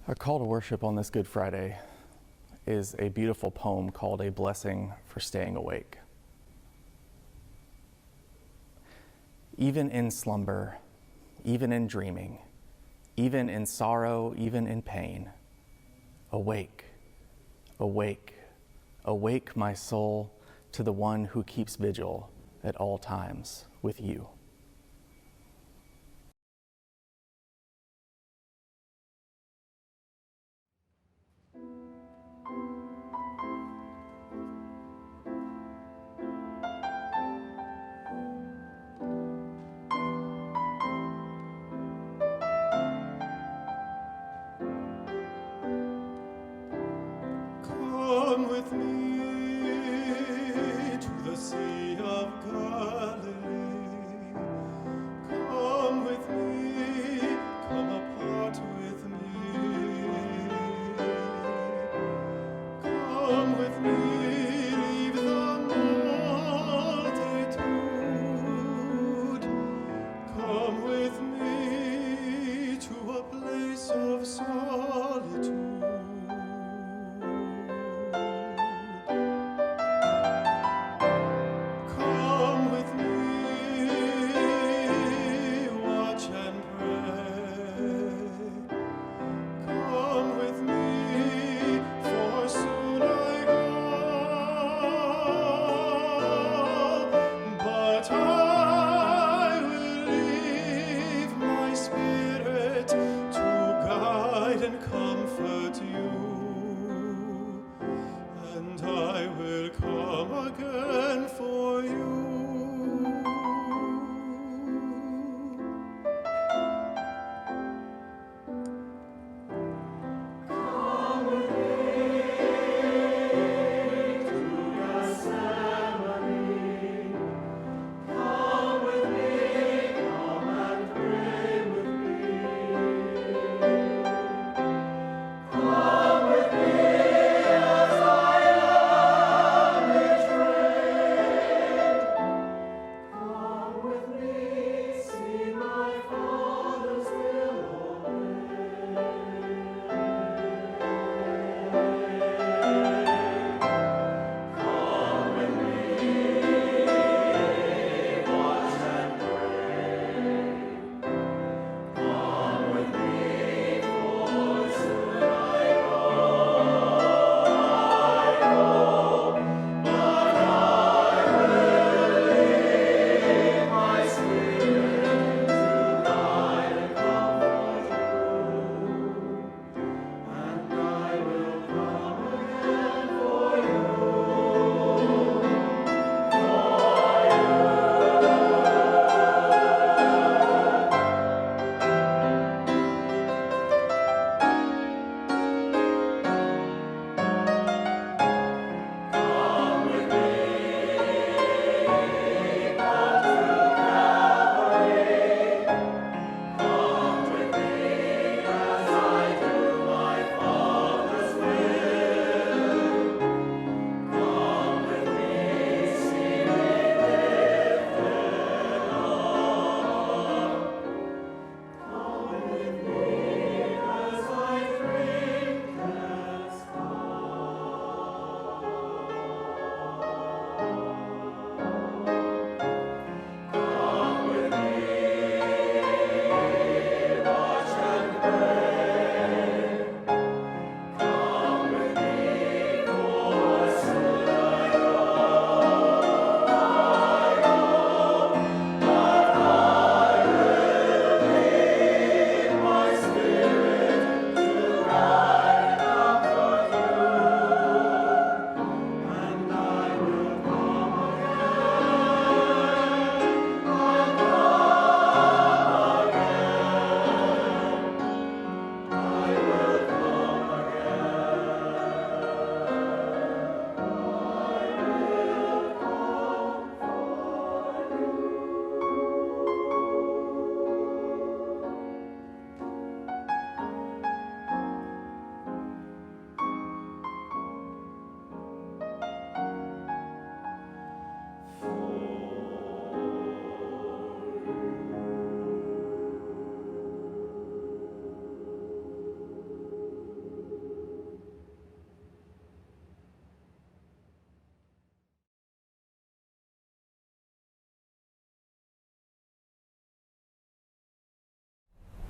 Our call to worship on this Good Friday is a beautiful poem called A Blessing for Staying Awake. Even in slumber, even in dreaming, even in sorrow, even in pain, awake, awake, awake, my soul, to the one who keeps vigil at all times with you. Come with me to the Sea of Galilee. Come with me, come apart with me. Come with me, leave the multitude. Come with me to a place of solitude. Come with me, watch and pray. Come with me, for soon I go. But I will leave my spirit to guide and comfort you. And I will come again for you. Come with me to Gethsemane. Come with me, come and pray with me. Come with me as I am betrayed.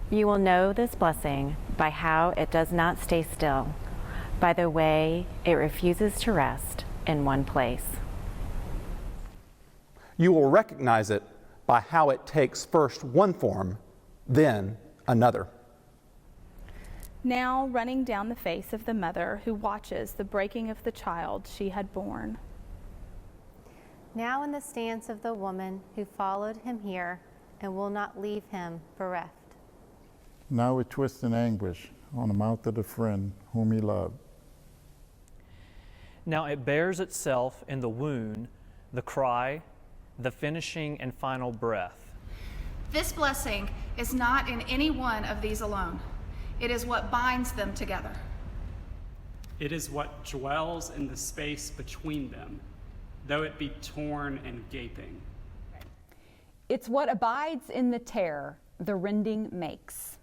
You will know this blessing by how it does not stay still, by the way it refuses to rest in one place. You will recognize it by how it takes first one form, then another. Now running down the face of the mother who watches the breaking of the child she had borne. Now in the stance of the woman who followed him here and will not leave him bereft. Now with twist and anguish on the mouth of the friend whom he loved. Now it bears itself in the wound, the cry, the finishing and final breath. This blessing is not in any one of these alone. It is what binds them together. It is what dwells in the space between them, though it be torn and gaping. It's what abides in the tear the rending makes.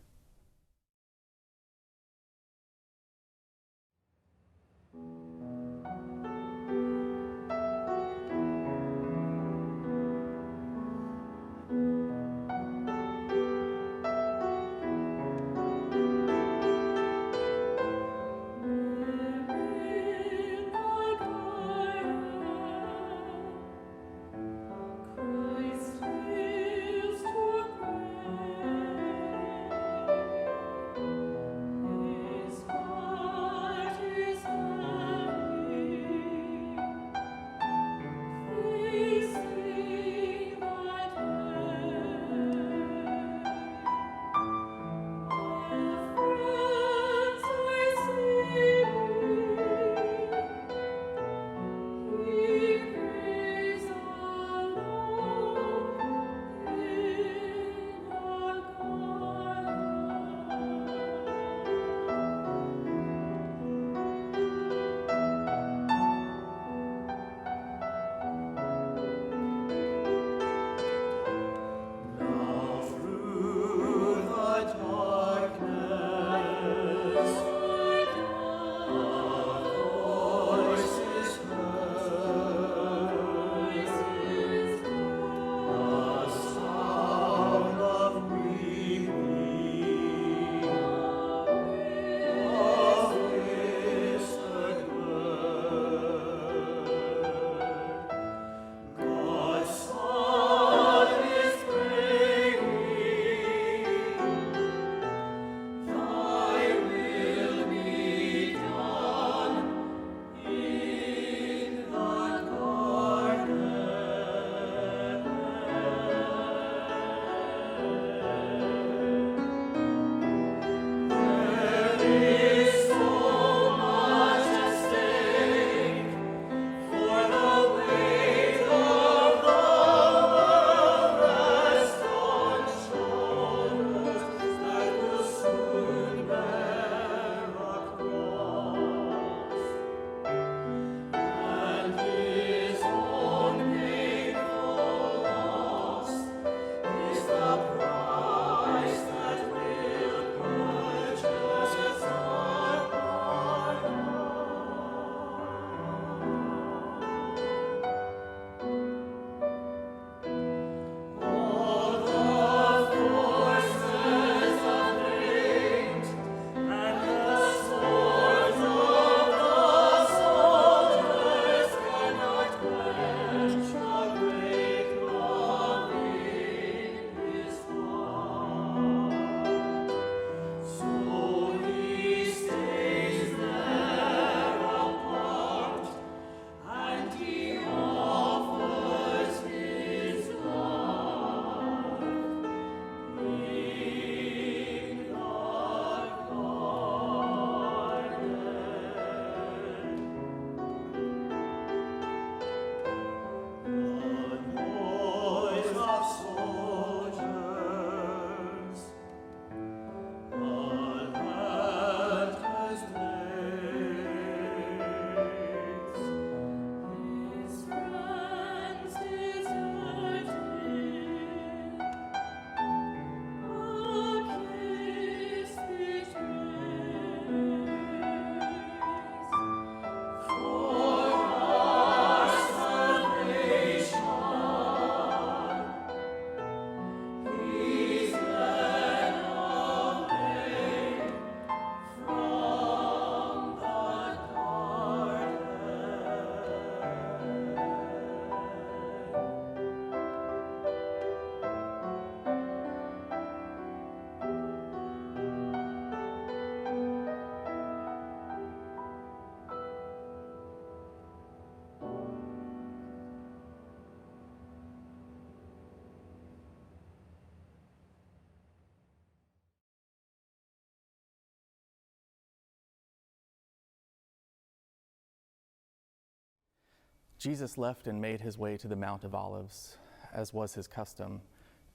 Jesus left and made his way to the Mount of Olives, as was his custom,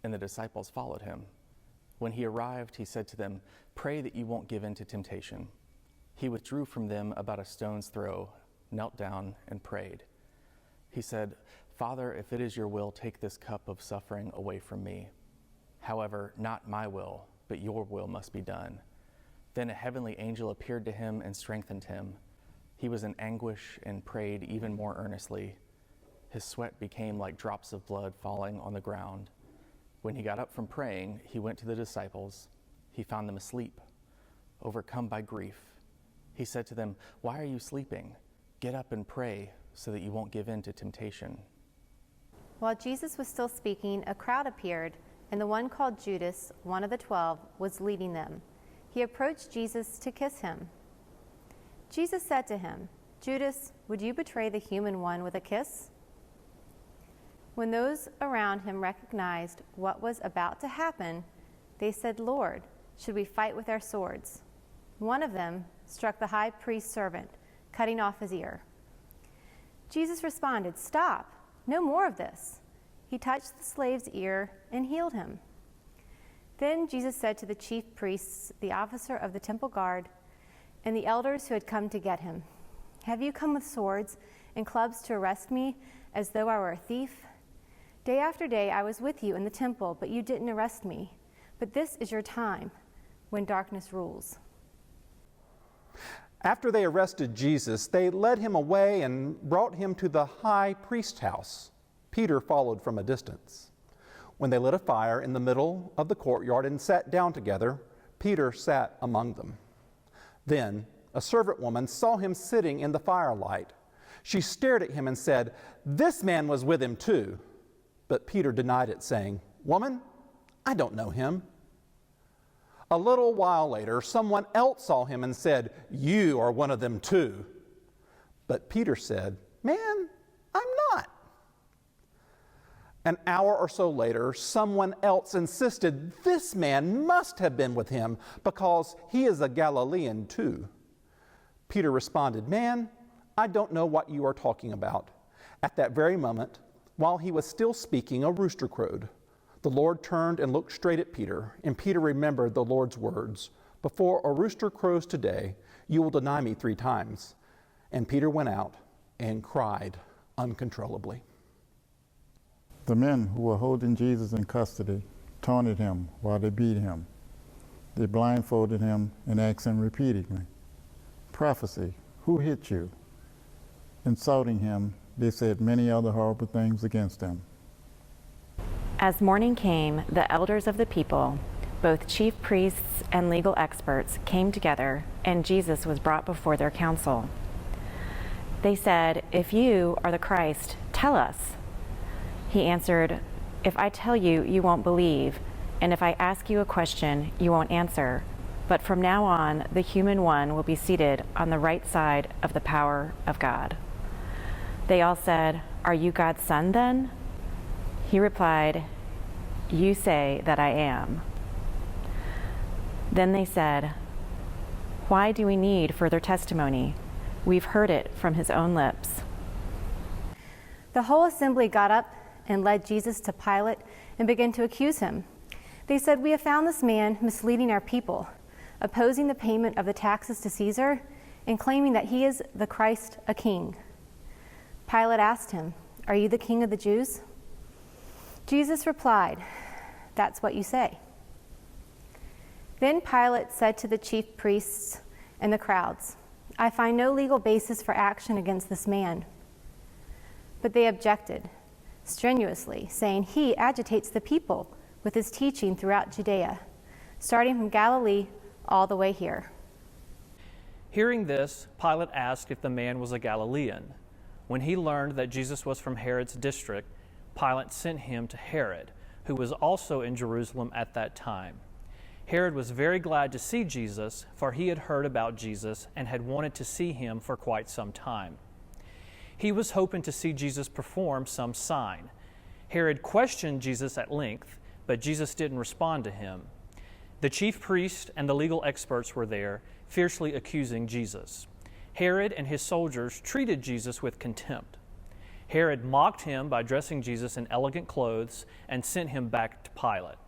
and the disciples followed him. When he arrived, he said to them, "Pray that you won't give in to temptation." He withdrew from them about a stone's throw, knelt down, and prayed. He said, "Father, if it is your will, take this cup of suffering away from me. However, not my will, but your will must be done." Then a heavenly angel appeared to him and strengthened him. He was in anguish and prayed even more earnestly. His sweat became like drops of blood falling on the ground. When he got up from praying, he went to the disciples. He found them asleep, overcome by grief. He said to them, "Why are you sleeping? Get up and pray so that you won't give in to temptation." While Jesus was still speaking, a crowd appeared, and the one called Judas, one of the 12, was leading them. He approached Jesus to kiss him. Jesus said to him, "Judas, would you betray the human one with a kiss?" When those around him recognized what was about to happen, they said, "Lord, should we fight with our swords?" One of them struck the high priest's servant, cutting off his ear. Jesus responded, "Stop, no more of this." He touched the slave's ear and healed him. Then Jesus said to the chief priests, the officer of the temple guard, and the elders who had come to get him, "Have you come with swords and clubs to arrest me as though I were a thief? Day after day I was with you in the temple, but you didn't arrest me. But this is your time when darkness rules." After they arrested Jesus, they led him away and brought him to the high priest's house. Peter followed from a distance. When they lit a fire in the middle of the courtyard and sat down together, Peter sat among them. Then a servant woman saw him sitting in the firelight. She stared at him and said, "This man was with him too." But Peter denied it, saying, "Woman, I don't know him." A little while later, someone else saw him and said, "You are one of them too." But Peter said, "Man, I'm not." An hour or so later, someone else insisted, "This man must have been with him because he is a Galilean too." Peter responded, "Man, I don't know what you are talking about." At that very moment, while he was still speaking, a rooster crowed. The Lord turned and looked straight at Peter, and Peter remembered the Lord's words, "Before a rooster crows today, you will deny me 3 times." And Peter went out and cried uncontrollably. The men who were holding Jesus in custody taunted him while they beat him. They blindfolded him and asked him repeatedly, "Prophesy, who hit you?" Insulting him, they said many other horrible things against him. As morning came, the elders of the people, both chief priests and legal experts, came together, and Jesus was brought before their council. They said, "If you are the Christ, tell us." He answered, "If I tell you, you won't believe, and if I ask you a question, you won't answer. But from now on, the human one will be seated on the right side of the power of God." They all said, "Are you God's son then?" He replied, "You say that I am." Then they said, "Why do we need further testimony? We've heard it from his own lips." The whole assembly got up and led Jesus to Pilate and began to accuse him. They said, "We have found this man misleading our people, opposing the payment of the taxes to Caesar, and claiming that he is the Christ, a king." Pilate asked him, "Are you the king of the Jews?" Jesus replied, "That's what you say." Then Pilate said to the chief priests and the crowds, "I find no legal basis for action against this man." But they objected strenuously, saying, "He agitates the people with his teaching throughout Judea, starting from Galilee all the way here." Hearing this, Pilate asked if the man was a Galilean. When he learned that Jesus was from Herod's district, Pilate sent him to Herod, who was also in Jerusalem at that time. Herod was very glad to see Jesus, for he had heard about Jesus and had wanted to see him for quite some time. He was hoping to see Jesus perform some sign. Herod questioned Jesus at length, but Jesus didn't respond to him. The chief priest and the legal experts were there, fiercely accusing Jesus. Herod and his soldiers treated Jesus with contempt. Herod mocked him by dressing Jesus in elegant clothes and sent him back to Pilate.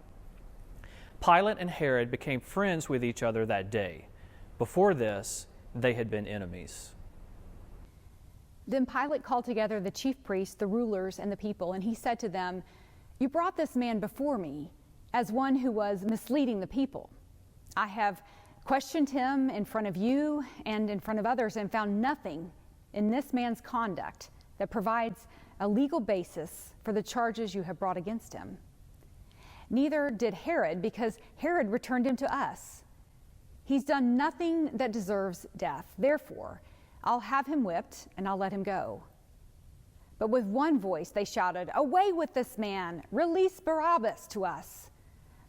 Pilate and Herod became friends with each other that day. Before this, they had been enemies. Then Pilate called together the chief priests, the rulers, and the people, and he said to them, "You brought this man before me as one who was misleading the people. I have questioned him in front of you and in front of others and found nothing in this man's conduct that provides a legal basis for the charges you have brought against him. Neither did Herod, because Herod returned him to us. He's done nothing that deserves death. Therefore, I'll have him whipped and I'll let him go." But with one voice they shouted, "Away with this man! Release Barabbas to us!"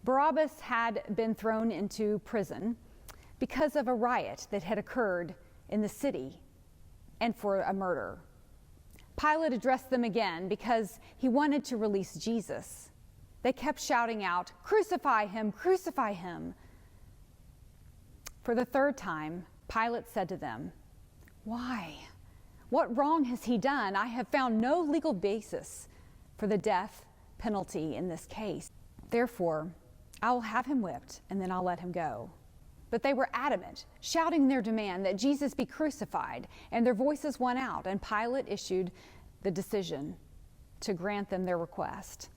Barabbas had been thrown into prison because of a riot that had occurred in the city and for a murder. Pilate addressed them again because he wanted to release Jesus. They kept shouting out, "Crucify him! Crucify him!" For the third time, Pilate said to them, "Why? What wrong has he done? I have found no legal basis for the death penalty in this case. Therefore, I will have him whipped and then I'll let him go." But they were adamant, shouting their demand that Jesus be crucified, and their voices won out, and Pilate issued the decision to grant them their request.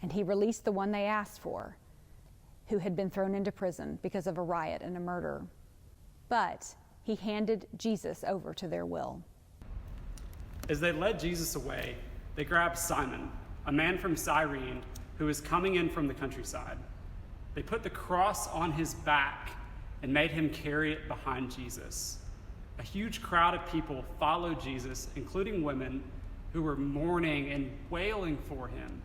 And he released the one they asked for, who had been thrown into prison because of a riot and a murder. But he handed Jesus over to their will. As they led Jesus away, they grabbed Simon, a man from Cyrene who was coming in from the countryside. They put the cross on his back and made him carry it behind Jesus. A huge crowd of people followed Jesus, including women who were mourning and wailing for him.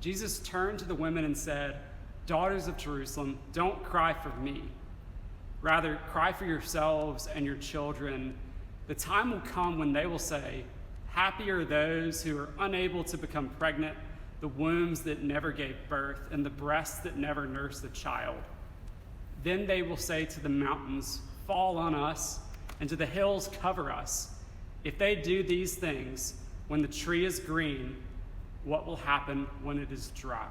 Jesus turned to the women and said, "Daughters of Jerusalem, don't cry for me. Rather, cry for yourselves and your children. The time will come when they will say, 'Happy are those who are unable to become pregnant, the wombs that never gave birth, and the breasts that never nursed a child.' Then they will say to the mountains, 'Fall on us,' and to the hills, 'Cover us.' If they do these things when the tree is green, what will happen when it is dry?"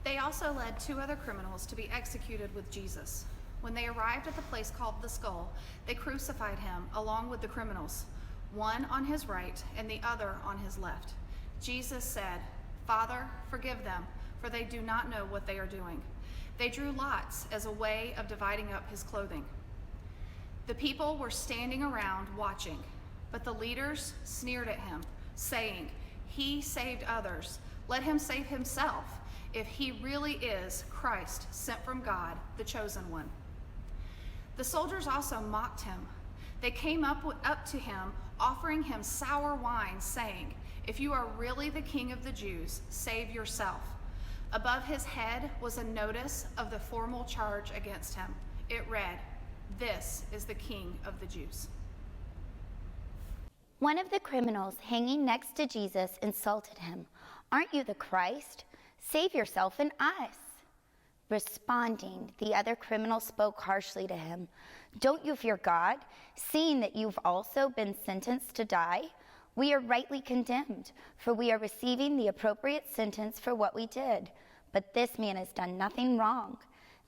They also led 2 other criminals to be executed with Jesus. When they arrived at the place called the Skull, they crucified him along with the criminals, one on his right and the other on his left. Jesus said, "Father, forgive them, for they do not know what they are doing." They drew lots as a way of dividing up his clothing. The people were standing around watching, but the leaders sneered at him, saying, "He saved others. Let him save himself, if he really is Christ, sent from God, the chosen one." The soldiers also mocked him. They came up to him, offering him sour wine, saying, "If you are really the King of the Jews, save yourself." Above his head was a notice of the formal charge against him. It read, "This is the King of the Jews." One of the criminals hanging next to Jesus insulted him. "Aren't you the Christ? Save yourself and us." Responding, the other criminal spoke harshly to him. "Don't you fear God, seeing that you've also been sentenced to die? We are rightly condemned, for we are receiving the appropriate sentence for what we did. But this man has done nothing wrong."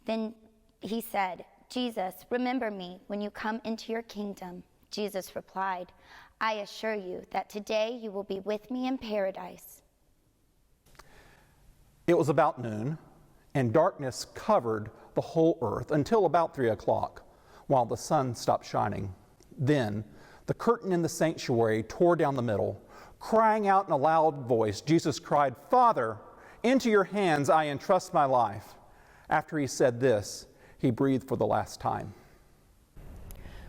Then he said, "Jesus, remember me when you come into your kingdom." Jesus replied, "I assure you that today you will be with me in paradise." It was about noon, and darkness covered the whole earth until about 3 o'clock, while the sun stopped shining. Then the curtain in the sanctuary tore down the middle. Crying out in a loud voice, Jesus cried, "Father, into your hands I entrust my life." After he said this, he breathed for the last time.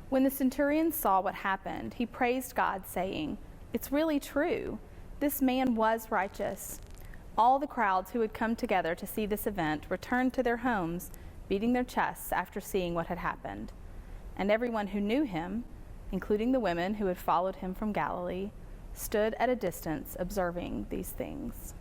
When the centurion saw what happened, he praised God, saying, "It's really true. This man was righteous." All the crowds who had come together to see this event returned to their homes, beating their chests after seeing what had happened. And everyone who knew him, including the women who had followed him from Galilee, stood at a distance observing these things.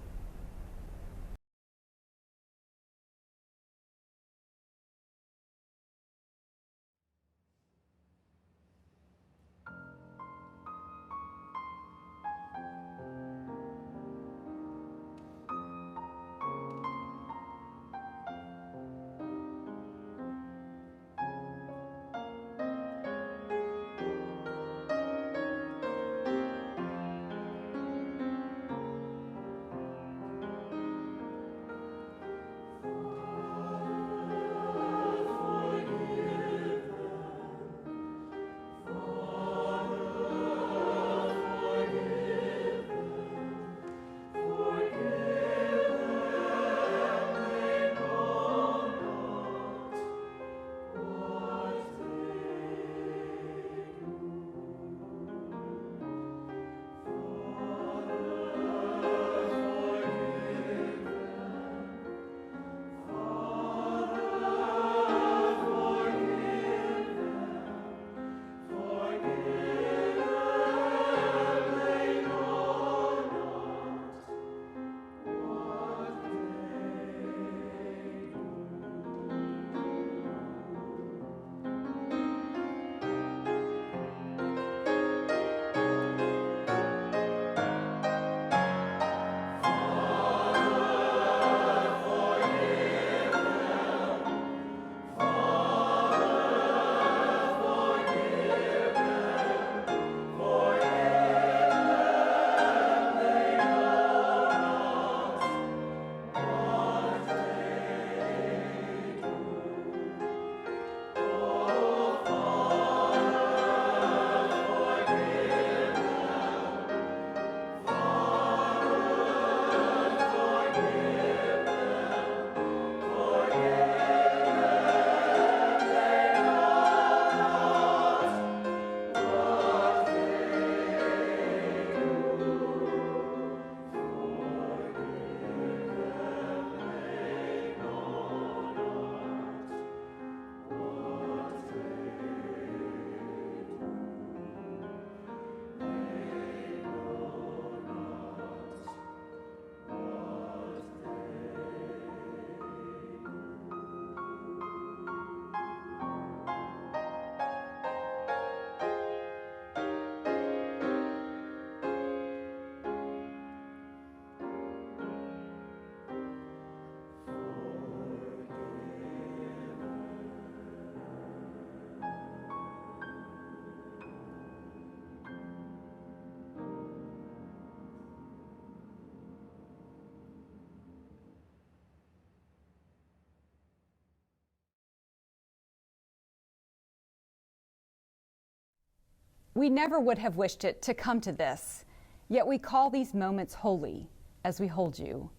We never would have wished it to come to this, yet we call these moments holy as we hold you.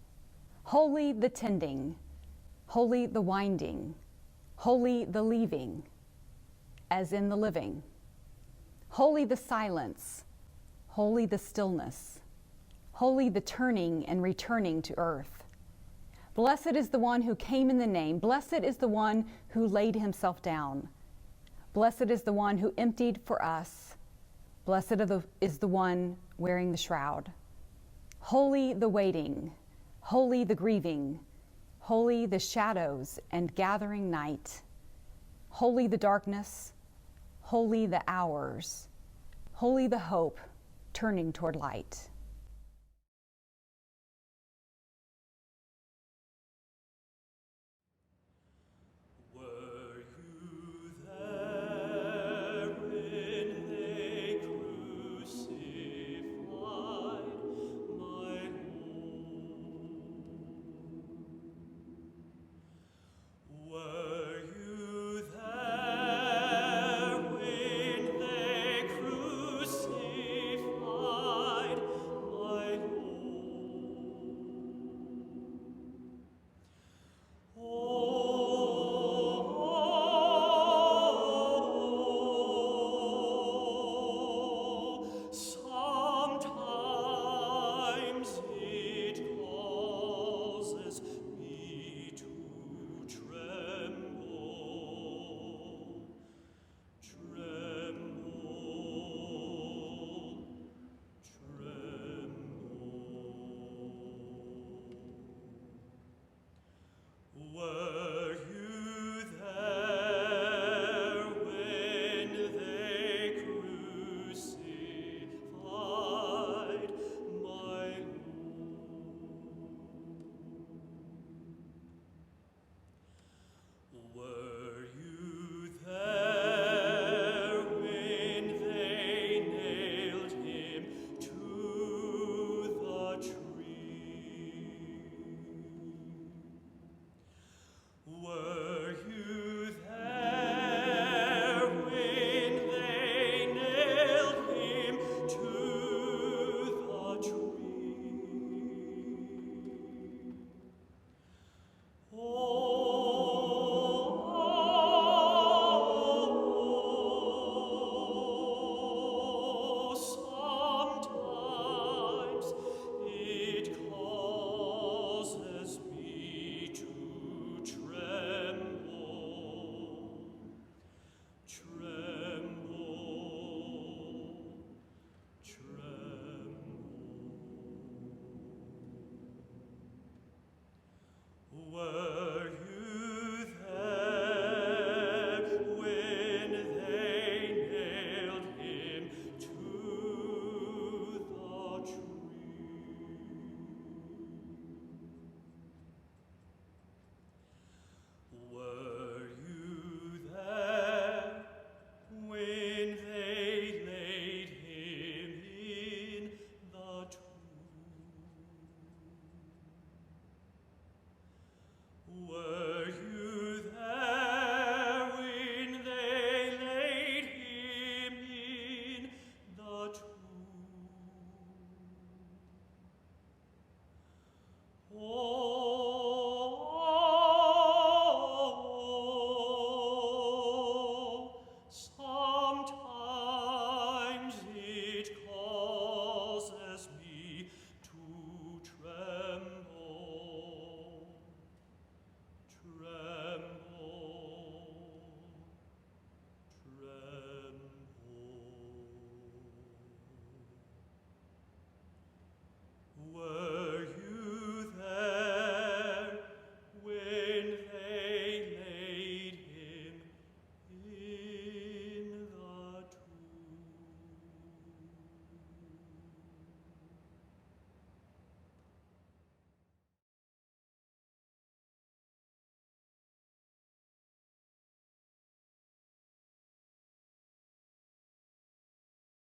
Holy the tending, holy the winding, holy the leaving, as in the living. Holy the silence, holy the stillness, holy the turning and returning to earth. Blessed is the one who came in the name. Blessed is the one who laid himself down. Blessed is the one who emptied for us. Blessed is the one wearing the shroud. Holy the waiting, holy the grieving, holy the shadows and gathering night, holy the darkness, holy the hours, holy the hope turning toward light.